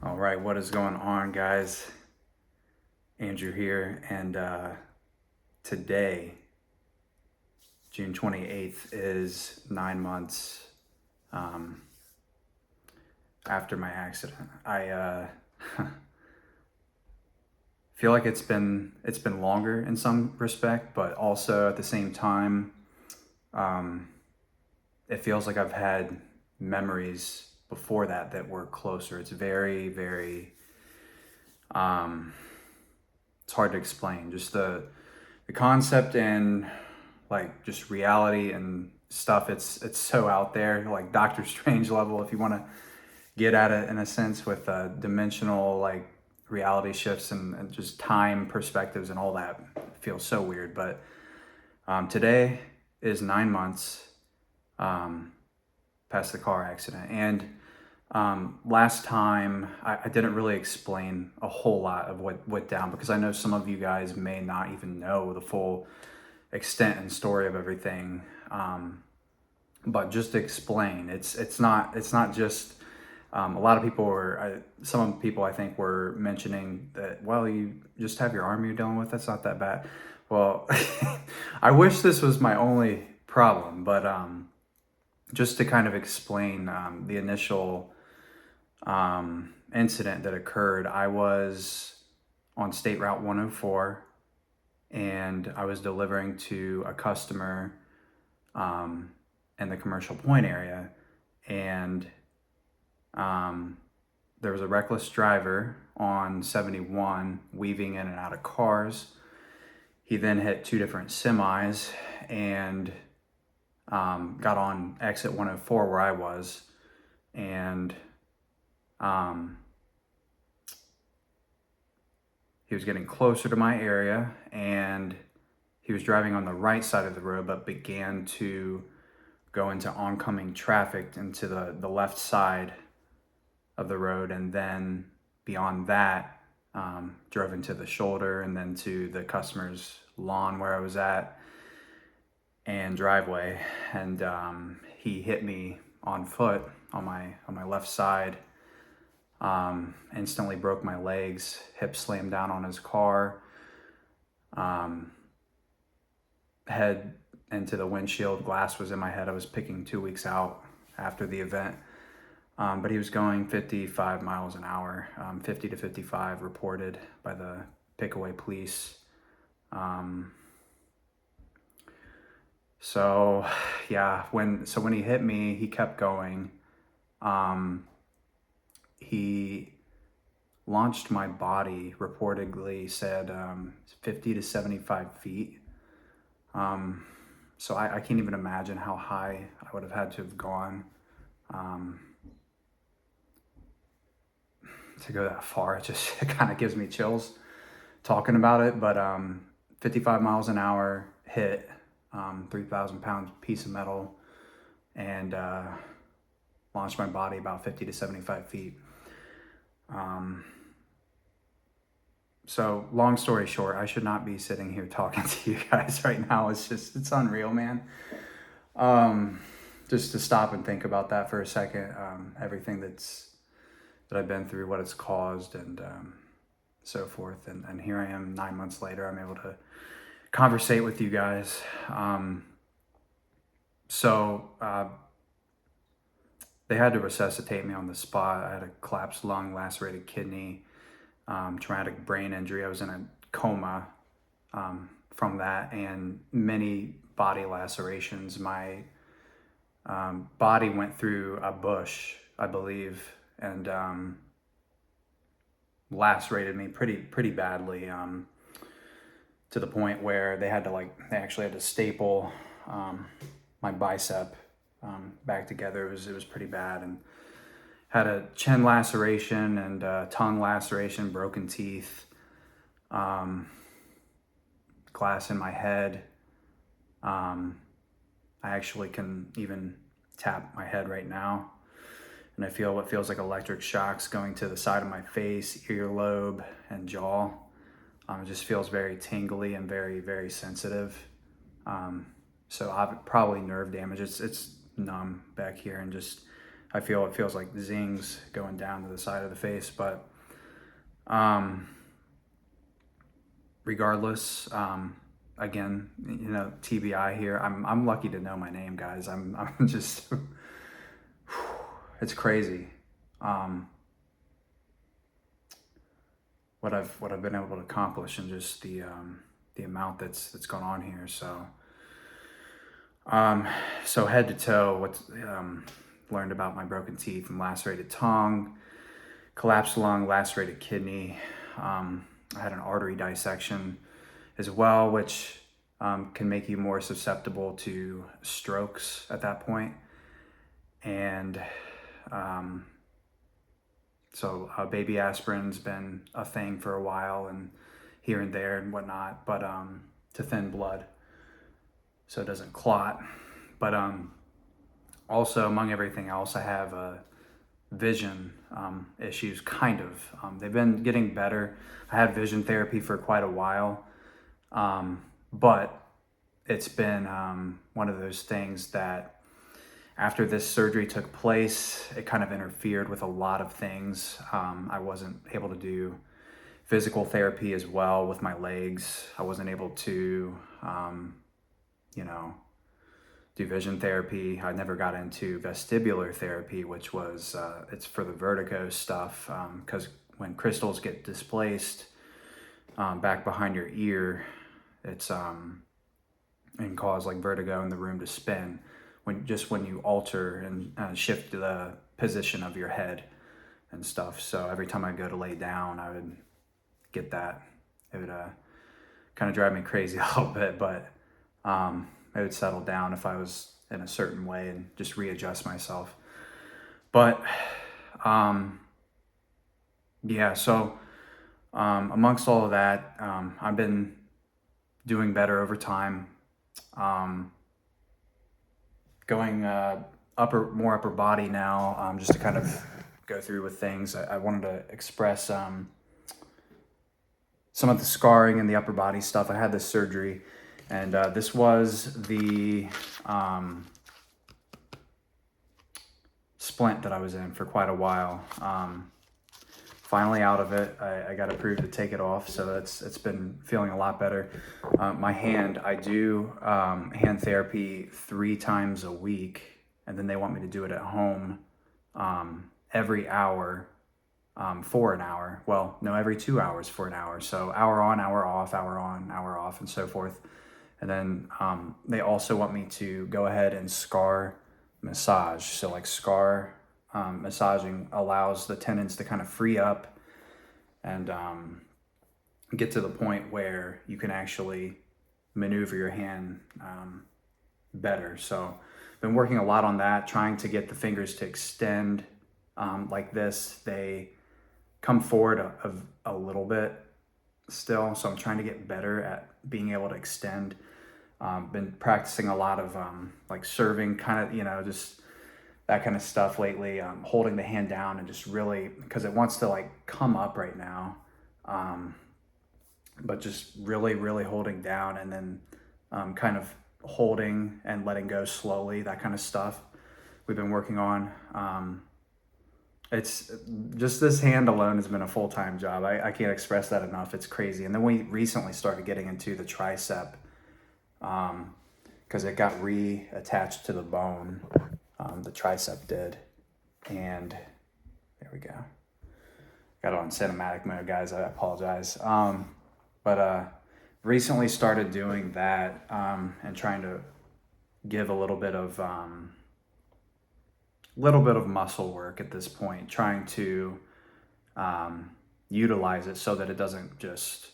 All right, what is going on, guys? Andrew here, and today, June 28th, is 9 months um, after my accident. I feel like it's been longer in some respect, but also at the same time, um, it feels like I've had memories before that were closer. It's very, very um, it's hard to explain. Just the concept and like just reality and stuff. It's so out there, like Doctor Strange level, if you want to get at it in a sense, with dimensional like reality shifts and just time perspectives and all that. It feels so weird. But today is 9 months um, past the car accident, and last time I didn't really explain a whole lot of what went down, because I know some of you guys may not even know the full extent and story of everything. But just to explain, it's not just a lot of people were some people I think were mentioning that, well, you just have your arm you're dealing with, that's not that bad. Well, I wish this was my only problem, but just to kind of explain the initial incident that occurred. I was on State Route 104, and I was delivering to a customer in the Commercial Point area, and there was a reckless driver on 71 weaving in and out of cars. He then hit two different semis and got on exit 104 where I was, and he was getting closer to my area, and he was driving on the right side of the road, but began to go into oncoming traffic into the left side of the road. And then beyond that, drove into the shoulder and then to the customer's lawn where I was at and driveway. And he hit me on foot on my left side. Instantly broke my legs, hip slammed down on his car, head into the windshield, glass was in my head. I was picking 2 weeks out after the event. But he was going 55 miles an hour, 50 to 55 reported by the Pickaway police. So yeah, when he hit me, he kept going. He launched my body, reportedly said 50 to 75 feet. So I can't even imagine how high I would have had to have gone to go that far. It kind of gives me chills talking about it. But 55 miles an hour hit, 3,000 pound piece of metal, and launched my body about 50 to 75 feet. So long story short, I should not be sitting here talking to you guys right now. It's unreal, man. Just to stop and think about that for a second, everything that I've been through, what it's caused, and so forth. And here I am 9 months later, I'm able to conversate with you guys. So they had to resuscitate me on the spot. I had a collapsed lung, lacerated kidney, traumatic brain injury. I was in a coma from that, and many body lacerations. My body went through a bush, I believe, and lacerated me pretty badly, to the point where they actually had to staple my bicep back together. It was pretty bad, and had a chin laceration and tongue laceration, broken teeth, glass in my head. I actually can even tap my head right now, and I feel what feels like electric shocks going to the side of my face, earlobe, and jaw. It just feels very tingly and very, very sensitive. So I've probably nerve damage. It's numb back here, and just I feel it feels like zings going down to the side of the face, but regardless, again, you know, TBI here. I'm lucky to know my name, guys. I'm just, it's crazy. What I've been able to accomplish and just the amount that's gone on here. So so head to toe, what's learned about my broken teeth and lacerated tongue, collapsed lung, lacerated kidney. I had an artery dissection as well, which can make you more susceptible to strokes at that point. And so baby aspirin's been a thing for a while, and here and there and whatnot, but to thin blood so it doesn't clot. But also, among everything else, I have vision issues, kind of. They've been getting better. I had vision therapy for quite a while, but it's been one of those things that after this surgery took place, it kind of interfered with a lot of things. I wasn't able to do physical therapy as well with my legs. I wasn't able to, you know, do vision therapy. I never got into vestibular therapy, which was, it's for the vertigo stuff, because when crystals get displaced back behind your ear, it's, and cause like vertigo in the room to spin when you alter and shift the position of your head and stuff. So every time I go to lay down, I would get that. It would kind of drive me crazy a little bit, but it would settle down if I was in a certain way and just readjust myself. But yeah, so amongst all of that, I've been doing better over time. Going more upper body now, just to kind of go through with things. I wanted to express some of the scarring and the upper body stuff. I had this surgery, and this was the splint that I was in for quite a while. Finally out of it. I got approved to take it off, so it's been feeling a lot better. My hand, I do hand therapy 3 times a week, and then they want me to do it at home every hour for an hour. Well, no, every 2 hours for an hour. So hour on, hour off, hour on, hour off, and so forth. And then they also want me to go ahead and scar massage. So like scar massaging allows the tendons to kind of free up and get to the point where you can actually maneuver your hand better. So been working a lot on that, trying to get the fingers to extend like this. They come forward a little bit still, so I'm trying to get better at being able to extend. Been practicing a lot of like serving, kind of, you know, just that kind of stuff lately, holding the hand down and just really, because it wants to like come up right now, but just really, really holding down, and then kind of holding and letting go slowly, that kind of stuff we've been working on. It's just, this hand alone has been a full-time job. I can't express that enough. It's crazy. And then we recently started getting into the tricep because it got reattached to the bone. The tricep did, and there we go. Got it on cinematic mode, guys. I apologize. But recently started doing that and trying to give a little bit of muscle work at this point, trying to utilize it so that it doesn't just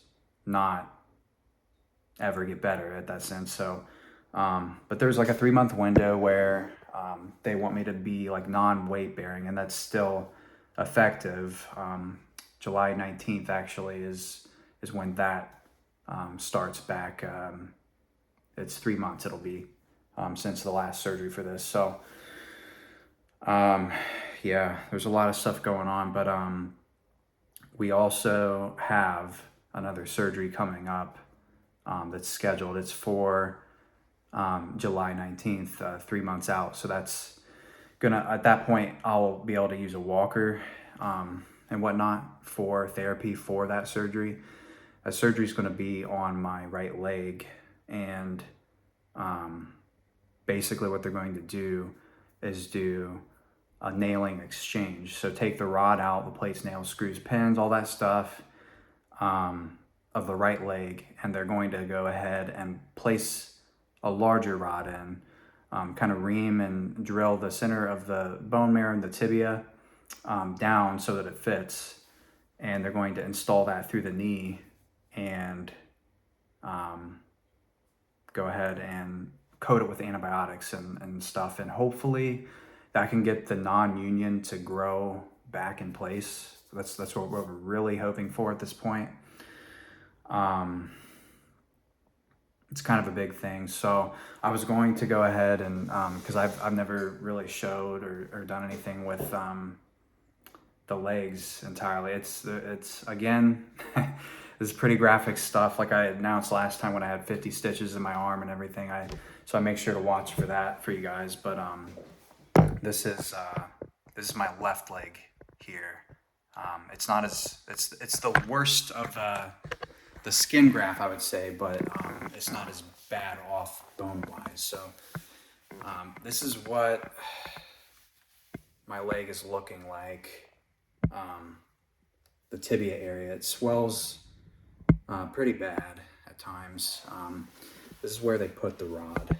not ever get better at that sense. So, but there's like a 3-month window where they want me to be like non-weight bearing, and that's still effective. July 19th actually is when that starts back. It's 3 months it'll be since the last surgery for this. So yeah, there's a lot of stuff going on, but we also have another surgery coming up that's scheduled. It's for July 19th, 3 months out. So that's at that point, I'll be able to use a walker and whatnot for therapy for that surgery. That surgery is going to be on my right leg, and basically what they're going to do is do a nailing exchange. So take the rod out, the plates, nails, screws, pins, all that stuff of the right leg, and they're going to go ahead and place a larger rod in, kind of ream and drill the center of the bone marrow and the tibia down so that it fits. And they're going to install that through the knee and go ahead and coat it with antibiotics and stuff. And hopefully that can get the non-union to grow back in place. That's what we're really hoping for at this point. It's kind of a big thing. So I was going to go ahead and, because I've never really showed or done anything with the legs entirely. It's again, this is pretty graphic stuff. Like I announced last time when I had 50 stitches in my arm and everything. So I make sure to watch for that for you guys. But this is my left leg here. It's not as it's the worst of the skin graft, I would say, but it's not as bad off bone wise. So this is what my leg is looking like. The tibia area, it swells pretty bad at times. This is where they put the rod,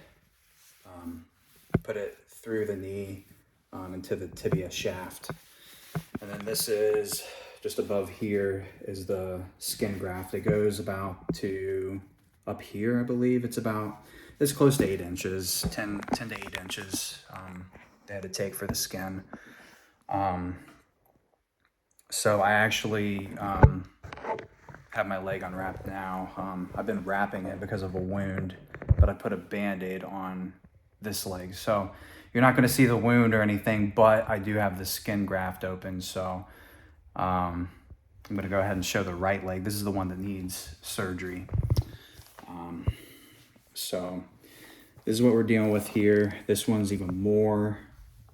put it through the knee into the tibia shaft. And then this is just above here is the skin graft. It goes about to up here, I believe. It's close to 8 inches, 10 to 8 inches they had to take for the skin. So I actually have my leg unwrapped now. I've been wrapping it because of a wound, but I put a Band-Aid on this leg. So you're not going to see the wound or anything, but I do have the skin graft open. So I'm going to go ahead and show the right leg. This is the one that needs surgery. So this is what we're dealing with here. This one's even more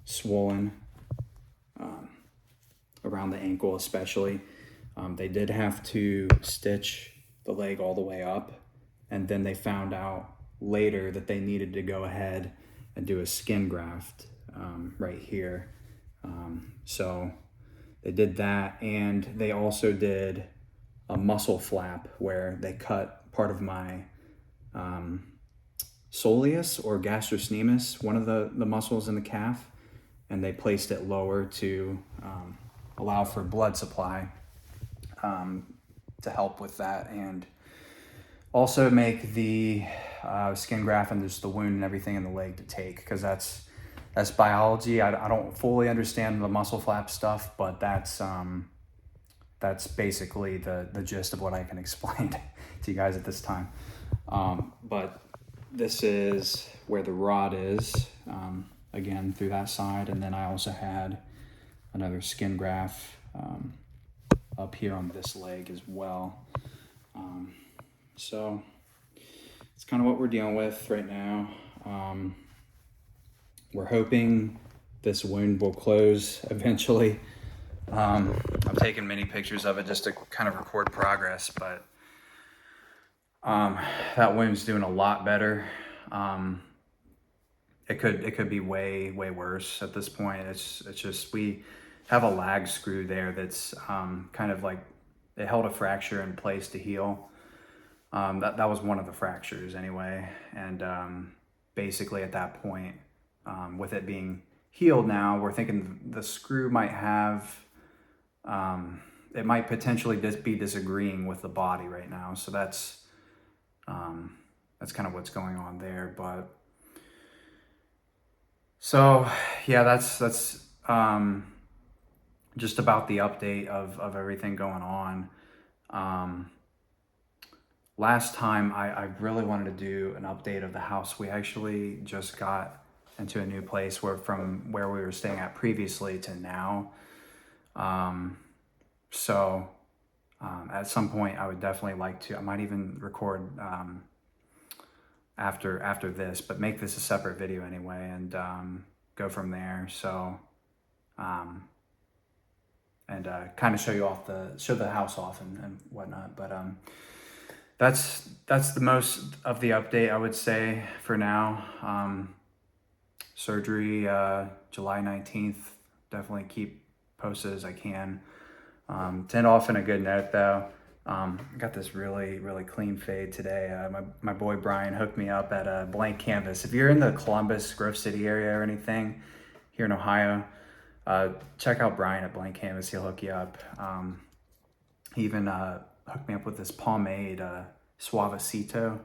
swollen around the ankle especially. They did have to stitch the leg all the way up, and then they found out later that they needed to go ahead and do a skin graft right here. So they did that, and they also did a muscle flap where they cut part of my soleus or gastrocnemius, one of the muscles in the calf, and they placed it lower to allow for blood supply to help with that, and also make the skin graft and just the wound and everything in the leg to take, because that's biology. I don't fully understand the muscle flap stuff, but that's basically the gist of what I can explain to you guys at this time. But this is where the rod is, again through that side, and then I also had another skin graft up here on this leg as well. So it's kind of what we're dealing with right now. We're hoping this wound will close eventually. I'm taking many pictures of it just to kind of record progress, but that wound's doing a lot better. It could be way worse at this point. It's just we have a lag screw there that's kind of like it held a fracture in place to heal. That was one of the fractures anyway, and basically at that point, with it being healed now, we're thinking the screw might have it might potentially be disagreeing with the body right now. So that's kind of what's going on there. But so yeah, that's just about the update of everything going on. Last time I really wanted to do an update of the house. We actually just got into a new place from where we were staying at previously to now. So at some point I would definitely like to, I might even record after this, but make this a separate video anyway. And go from there. So, and kind of show the house off and whatnot. But that's the most of the update, I would say, for now. Surgery July 19th. Definitely keep posted as I can. To end off in a good note, though, I got this really clean fade today. My boy Brian hooked me up at a Blank Canvas. If you're in the Columbus, Grove City area or anything here in Ohio, check out Brian at Blank Canvas. He'll hook you up. He even hooked me up with this pomade, Suavecito.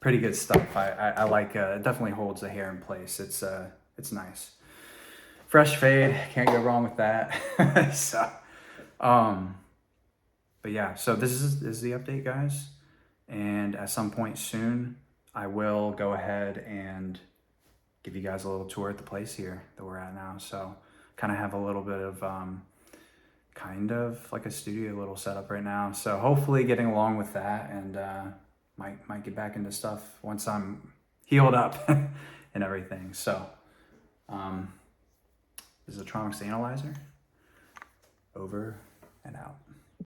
Pretty good stuff. I like. It definitely holds the hair in place. It's nice. Fresh fade, can't go wrong with that. So, but yeah. So this is the update, guys. And at some point soon, I will go ahead and give you guys a little tour at the place here that we're at now. So, kind of have a little bit of kind of like a studio little setup right now. So hopefully getting along with that, and might get back into stuff once I'm healed up and everything. So this is a Tronics Analyzer. Over and out.